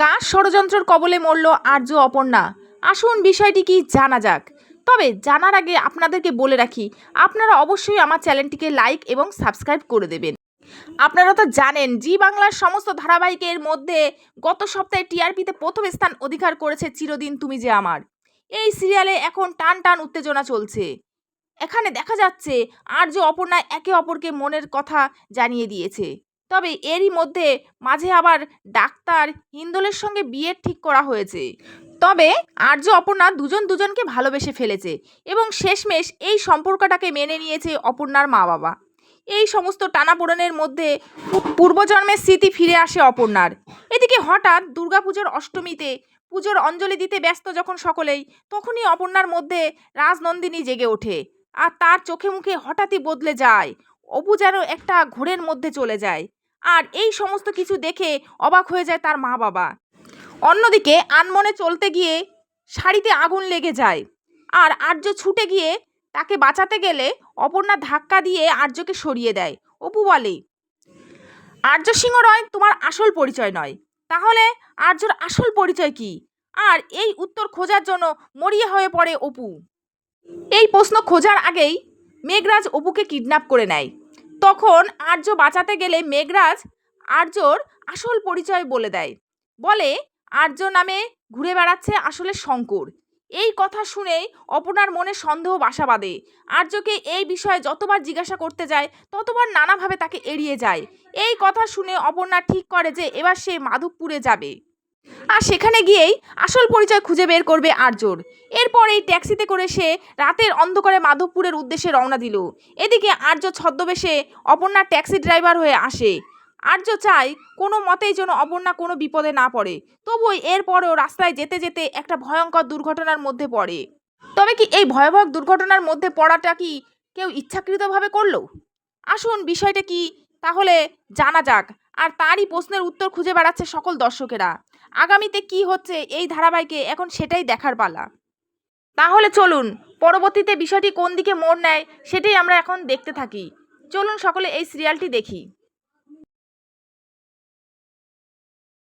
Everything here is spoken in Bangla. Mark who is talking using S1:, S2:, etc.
S1: কার ষড়যন্ত্রের কবলে মরল আর্য অপর্ণা? আসুন বিষয়টি কি জানা যাক। তবে জানার আগে আপনাদেরকে বলে রাখি, আপনারা অবশ্যই আমার চ্যানেলটিকে লাইক এবং সাবস্ক্রাইব করে দেবেন। আপনারা তো জানেন, জি বাংলার সমস্ত ধারাবাহিকের মধ্যে গত সপ্তাহে টিআরপিতে প্রথম স্থান অধিকার করেছে চিরদিন তুমি যে আমার। এই সিরিয়ালে এখন টান টান উত্তেজনা চলছে। এখানে দেখা যাচ্ছে আর্য অপর্ণা একে অপরকে মনের কথা জানিয়ে দিয়েছে। তবে এরই মধ্যে মাঝে আবার ডাক্তার হিন্দোলের সঙ্গে বিয়ের ঠিক করা হয়েছে। তবে আর্য অপর্ণা দুজনকে ভালোবেসে ফেলেছে এবং শেষমেশ এই সম্পর্কটাকে মেনে নিয়েছে অপর্ণার মা বাবা। এই সমস্ত টানাপোড়েনের মধ্যে পূর্বজন্মের স্মৃতি ফিরে আসে অপর্ণার। এদিকে হঠাৎ দুর্গাপুজোর অষ্টমীতে পুজোর অঞ্জলি দিতে ব্যস্ত যখন সকলেই, তখনই অপর্ণার মধ্যে রাজনন্দিনী জেগে ওঠে আর তার চোখে মুখে হঠাৎই বদলে যায়। অপু যেন একটা ঘোরের মধ্যে চলে যায়। আর এই সমস্ত কিছু দেখে অবাক হয়ে যায় তার মা বাবা। অন্যদিকে আনমনে চলতে গিয়ে শাড়িতে আগুন লেগে যায় আর আর্য ছুটে গিয়ে তাকে বাঁচাতে গেলে অপর্ণা ধাক্কা দিয়ে আর্যকে সরিয়ে দেয়। অপু বলে, আর্য সিংহ রয় তোমার আসল পরিচয় নয়। তাহলে আর্যর আসল পরিচয় কি? আর এই উত্তর খোঁজার জন্য মরিয়া হয়ে পড়ে অপু। এই প্রশ্ন খোঁজার আগেই মেঘরাজ অপুকে কিডন্যাপ করে নেয়। তখন আর্য বাঁচাতে গেলে মেঘরাজ আর্যর আসল পরিচয় বলে দেয়। বলে আর্য নামে ঘুরে বেড়াচ্ছে আসলে শঙ্কর। এই কথা শুনেই অপর্ণার মনে সন্দেহ বাসা বাঁধে। আর্যকে এই বিষয়ে যতবার জিজ্ঞাসা করতে যায় ততবার নানাভাবে তাকে এড়িয়ে যায়। এই কথা শুনে অপর্ণা ঠিক করে যে এবার সে মাধবপুরে যাবে আর সেখানে গিয়েই আসল পরিচয় খুঁজে বের করবে আর্যর। এরপর এই ট্যাক্সিতে করে সে রাতের অন্ধকারে মাধবপুরের উদ্দেশ্যে রওনা দিল। এদিকে আর্য ছদ্মবেশে অপর্ণার ট্যাক্সি ড্রাইভার হয়ে আসে। আর্য চায় কোনো মতেই যেন অপর্ণা কোনো বিপদে না পড়ে। তবুও এরপরেও রাস্তায় যেতে যেতে একটা ভয়ঙ্কর দুর্ঘটনার মধ্যে পড়ে। তবে কি এই ভয়াবহ দুর্ঘটনার মধ্যে পড়াটা কি কেউ ইচ্ছাকৃতভাবে করলো? আসুন বিষয়টা কি তাহলে জানা যাক। আর তারই প্রশ্নের উত্তর খুঁজে বেড়াচ্ছে সকল দর্শকেরা। আগামীতে কি হচ্ছে এই ধারাবাহিকে এখন সেটাই দেখার পালা। তাহলে চলুন পরবর্তীতে বিষয়টি কোন দিকে মোড় নেয় সেটাই আমরা এখন দেখতে থাকি। চলুন সকলে এই সিরিয়ালটি দেখি।